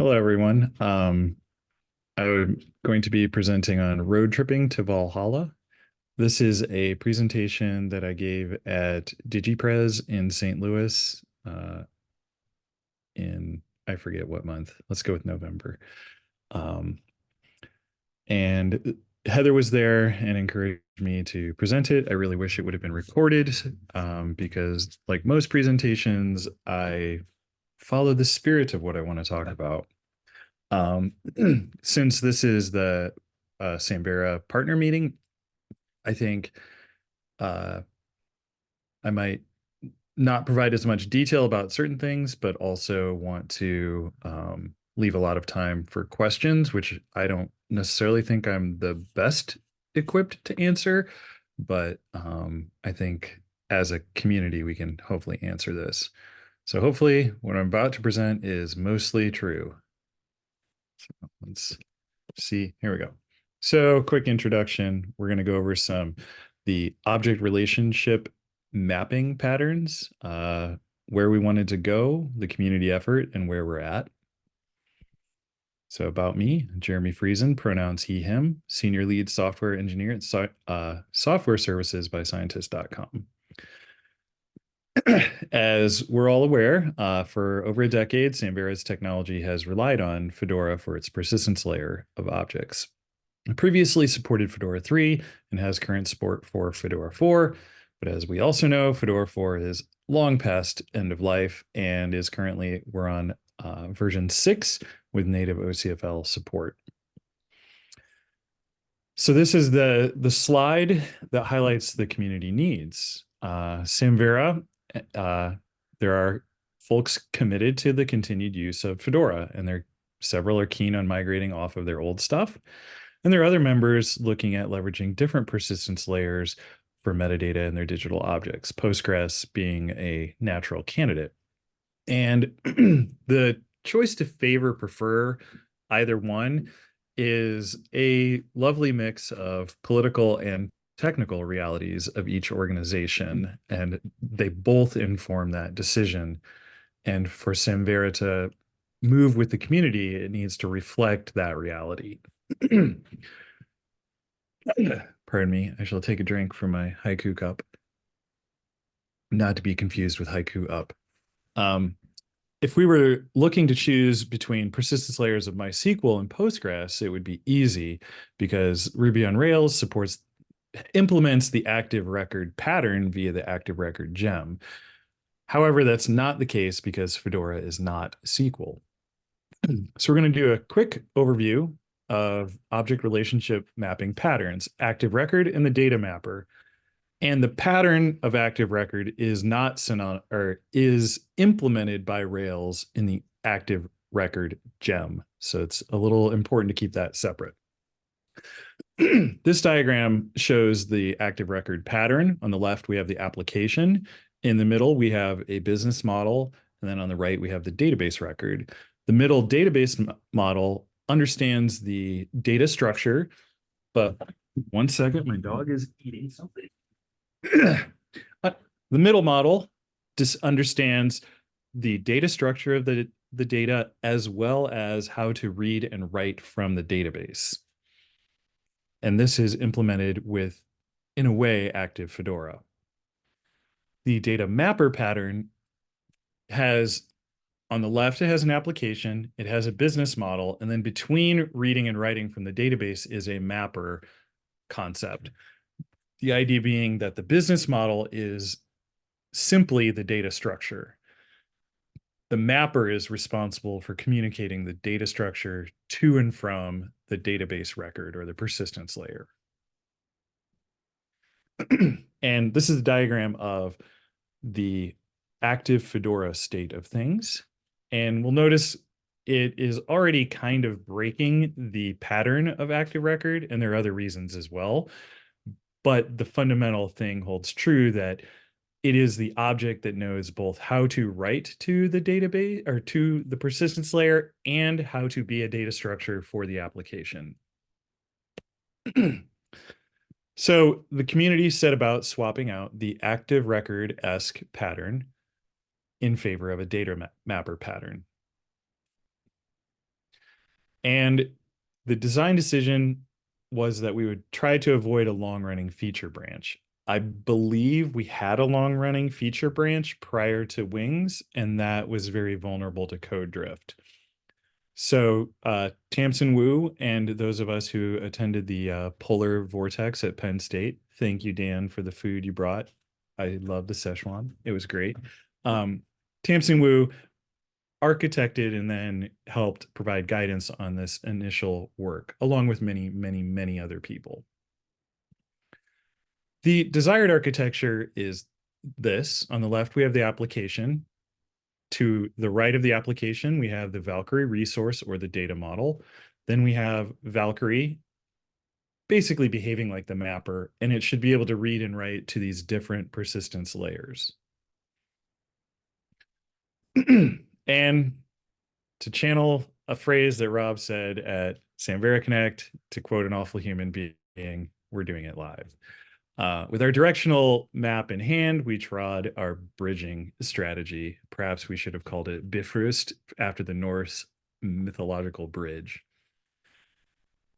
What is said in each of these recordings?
Hello, everyone. I'm going to be presenting on road tripping to Valhalla. This is a presentation that I gave at DigiPres in St. Louis in, I forget what month. Let's go with November. Um, and Heather was there and encouraged me to present it. I really wish it would have been recorded because, like most presentations, I follow the spirit of what I want to talk about. Um, since this is the Samvera partner meeting, I think uh, I might not provide as much detail about certain things, but also want to leave a lot of time for questions, which I don't necessarily think I'm the best equipped to answer, but I think as a community, we can hopefully answer this. So hopefully what I'm about to present is mostly true. So let's see. Here we go. So quick introduction. We're going to go over the object relationship mapping patterns, where we wanted to go, the community effort, and where we're at. So about me, Jeremy Friesen, pronouns he, him, senior lead software engineer at software services by scientist.com. As we're all aware, for over a decade, Samvera's technology has relied on Fedora for its persistence layer of objects. It previously supported Fedora 3 and has current support for Fedora 4, but as we also know, Fedora 4 is long past end of life and we're on version 6 with native OCFL support. So this is the slide that highlights the community needs. Samvera, there are folks committed to the continued use of Fedora, and several are keen on migrating off of their old stuff. And there are other members looking at leveraging different persistence layers for metadata in their digital objects, Postgres being a natural candidate. And the choice to prefer either one is a lovely mix of political and technical realities of each organization, and they both inform that decision. And for Samvera to move with the community, it needs to reflect that reality. Pardon me, I shall take a drink from my haiku cup, not to be confused with haiku up. If we were looking to choose between persistence layers of MySQL and Postgres, it would be easy because Ruby on Rails implements the active record pattern via the active record gem. However, that's not the case because Fedora is not SQL. So we're going to do a quick overview of object relationship mapping patterns, active record and the data mapper. And the pattern of active record is not is implemented by Rails in the active record gem. So it's a little important to keep that separate. This diagram shows the active record pattern. On the left, we have the application. In the middle, we have a business model. And then on the right, we have the database record. The middle database model understands the data structure, but one second, my dog is eating something. The middle model just understands the data structure of the data as well as how to read and write from the database. And this is implemented with, in a way, active Fedora. The data mapper pattern has, on the left, it has an application, it has a business model, and then between reading and writing from the database is a mapper concept. The idea being that the business model is simply the data structure. The mapper is responsible for communicating the data structure to and from the database record or the persistence layer. And this is a diagram of the active Fedora state of things. And we'll notice it is already kind of breaking the pattern of active record, and there are other reasons as well. But the fundamental thing holds true that it is the object that knows both how to write to the database or to the persistence layer and how to be a data structure for the application. So the community set about swapping out the active record-esque pattern in favor of a data mapper pattern. And the design decision was that we would try to avoid a long-running feature branch. I believe we had a long-running feature branch prior to Wings, and that was very vulnerable to code drift. So Tamsin Wu and those of us who attended the Polar Vortex at Penn State, thank you, Dan, for the food you brought. I love the Szechuan. It was great. Tamsin Wu architected and then helped provide guidance on this initial work, along with many, many, many other people. The desired architecture is this. On the left, we have the application. To the right of the application, we have the Valkyrie resource or the data model. Then we have Valkyrie basically behaving like the mapper, and it should be able to read and write to these different persistence layers. And to channel a phrase that Rob said at Samvera Connect, to quote an awful human being, we're doing it live. With our directional map in hand, we trod our bridging strategy. Perhaps we should have called it Bifrost after the Norse mythological bridge.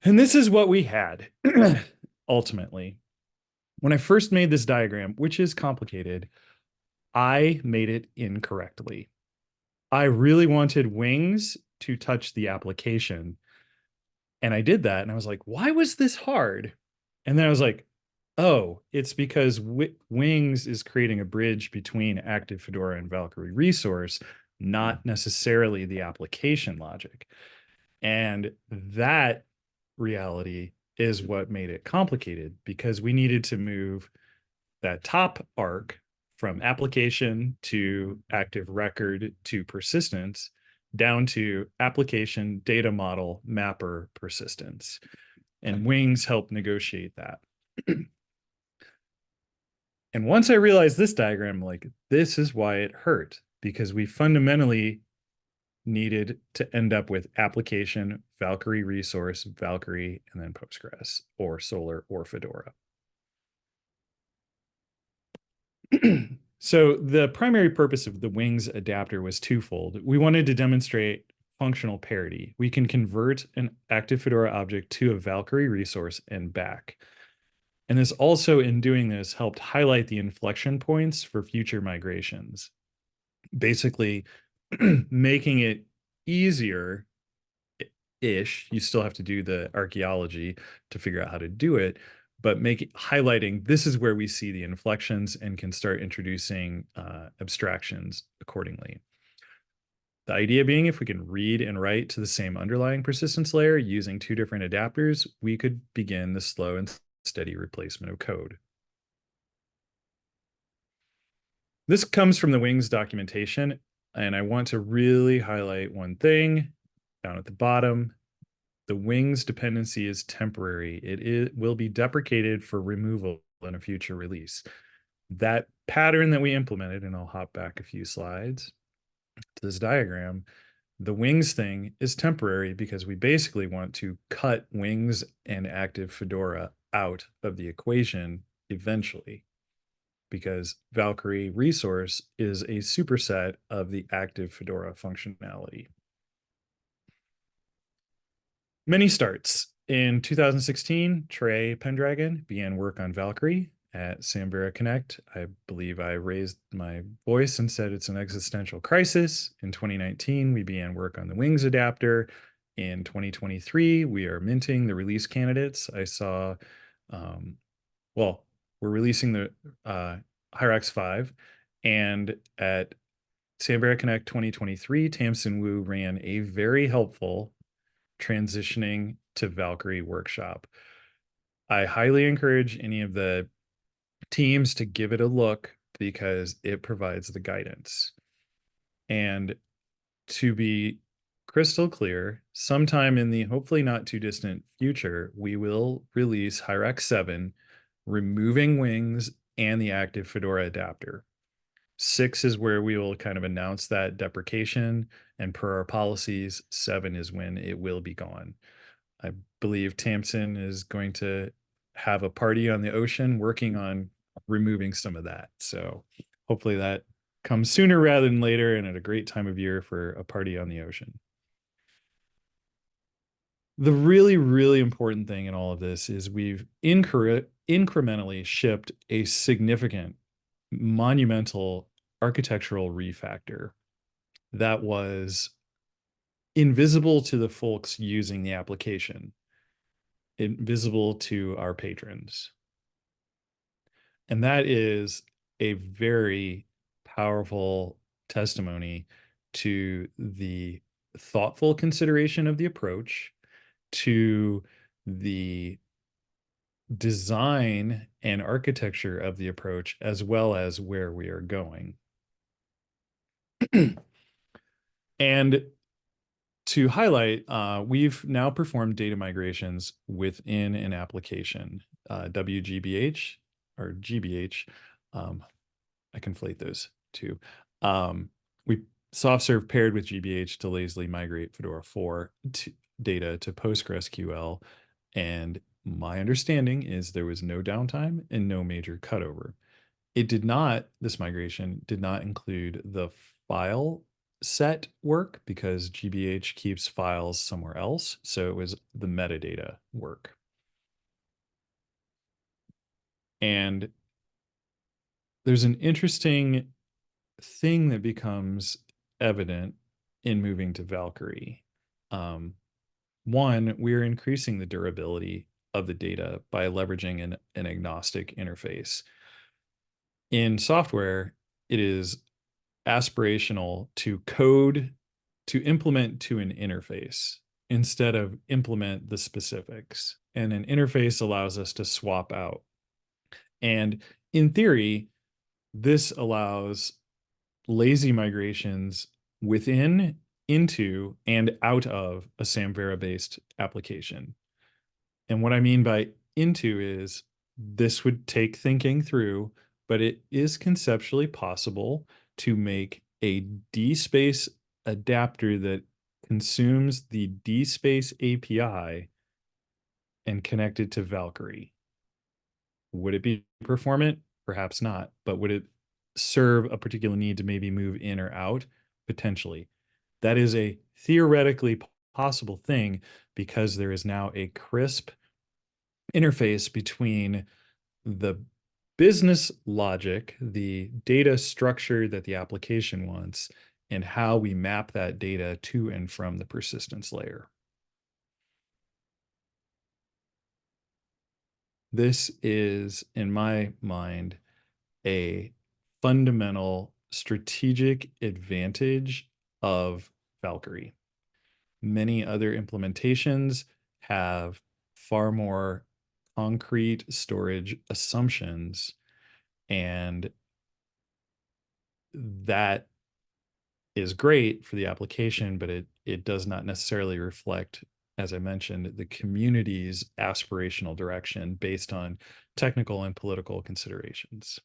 And this is what we had, ultimately. When I first made this diagram, which is complicated, I made it incorrectly. I really wanted Wings to touch the application. And I did that, and I was like, why was this hard? And then I was like, oh, it's because Wings is creating a bridge between Active Fedora and Valkyrie resource, not necessarily the application logic. And that reality is what made it complicated, because we needed to move that top arc from application to active record to persistence down to application, data model, mapper, persistence. And Wings helped negotiate that. And once I realized this diagram, like, this is why it hurt, because we fundamentally needed to end up with application, Valkyrie resource, Valkyrie, and then Postgres or Solar or Fedora. So the primary purpose of the Wings adapter was twofold. We wanted to demonstrate functional parity. We can convert an Active Fedora object to a Valkyrie resource and back. And this also, in doing this, helped highlight the inflection points for future migrations. Basically, making it easier ish. You still have to do the archaeology to figure out how to do it, but highlighting this is where we see the inflections and can start introducing abstractions accordingly. The idea being, if we can read and write to the same underlying persistence layer using two different adapters, we could begin the slow and steady replacement of code. This comes from the Wings documentation, and I want to really highlight one thing down at the bottom. The Wings dependency is temporary. It will be deprecated for removal in a future release. That pattern that we implemented, and I'll hop back a few slides to this diagram, the Wings thing is temporary because we basically want to cut Wings and Active Fedora out of the equation eventually, because Valkyrie resource is a superset of the Active Fedora functionality. Many starts. In 2016, Trey Pendragon began work on Valkyrie at Samvera Connect. I believe I raised my voice and said it's an existential crisis. In 2019, we began work on the Wings adapter. In 2023, we are minting the release candidates. I saw, well, we're releasing the Hyrax 5, and at Samvera Connect 2023, Tamsin Wu ran a very helpful transitioning to Valkyrie workshop. I highly encourage any of the teams to give it a look because it provides the guidance. And to be crystal clear, sometime in the hopefully not too distant future, we will release Hyrax 7, removing Wings and the active Fedora adapter. 6 is where we will kind of announce that deprecation, and per our policies, 7 is when it will be gone. I believe Tamsin is going to have a party on the ocean working on removing some of that. So hopefully that comes sooner rather than later and at a great time of year for a party on the ocean. The really, really important thing in all of this is we've incrementally shipped a significant, monumental architectural refactor that was invisible to the folks using the application, invisible to our patrons. And that is a very powerful testimony to the thoughtful consideration of the approach, to the design and architecture of the approach, as well as where we are going. And to highlight, we've now performed data migrations within an application, WGBH or GBH. I conflate those two. We soft serve paired with GBH to lazily migrate Fedora 4 data to PostgreSQL. And my understanding is there was no downtime and no major cutover. This migration did not include the file set work because GBH keeps files somewhere else. So it was the metadata work. And there's an interesting thing that becomes evident in moving to Valkyrie. One, we're increasing the durability of the data by leveraging an agnostic interface. In software, it is aspirational to implement to an interface instead of implement the specifics. And an interface allows us to swap out. And in theory, this allows lazy migrations within, into, and out of a Samvera-based application. And what I mean by into is this would take thinking through, but it is conceptually possible to make a DSpace adapter that consumes the DSpace API and connect it to Valkyrie. Would it be performant? Perhaps not, but would it serve a particular need to maybe move in or out? Potentially. That is a theoretically possible thing because there is now a crisp interface between the business logic, the data structure that the application wants, and how we map that data to and from the persistence layer. This is, in my mind, a fundamental strategic advantage of Valkyrie. Many other implementations have far more concrete storage assumptions, and that is great for the application, but it does not necessarily reflect, as I mentioned, the community's aspirational direction based on technical and political considerations.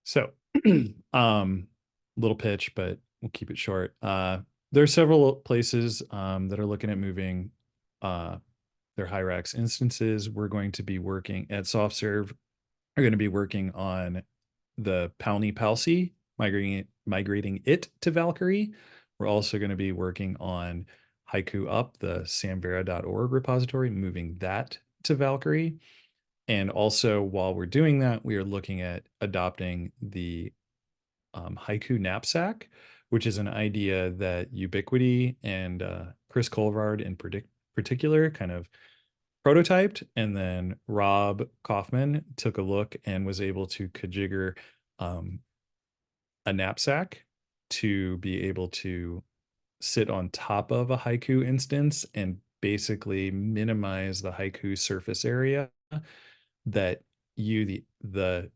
So, little pitch, but we'll keep it short. There are several places that are looking at moving their Hyrax instances. We're going to be working at SoftServe. We're going to be working on the Palni Palsi, migrating it to Valkyrie. We're also going to be working on Haiku Up, the samvera.org repository, moving that to Valkyrie. And also, while we're doing that, we are looking at adopting the Haiku knapsack, which is an idea that Ubiquity and Chris Colvard in particular kind of prototyped, and then Rob Kaufman took a look and was able to configure a knapsack to be able to sit on top of a Haiku instance and basically minimize the Haiku surface area that the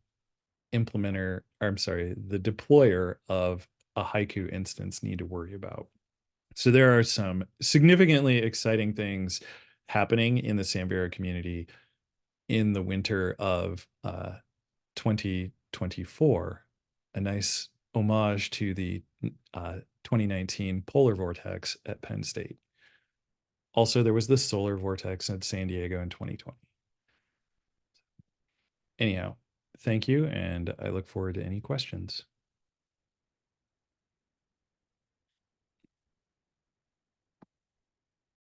implementer, or I'm sorry, the deployer of a Haiku instance need to worry about. So there are some significantly exciting things happening in the Samvera community in the winter of 2024, a nice homage to the 2019 polar vortex at Penn State. Also, there was the solar vortex at San Diego in 2020. Anyhow, thank you, and I look forward to any questions.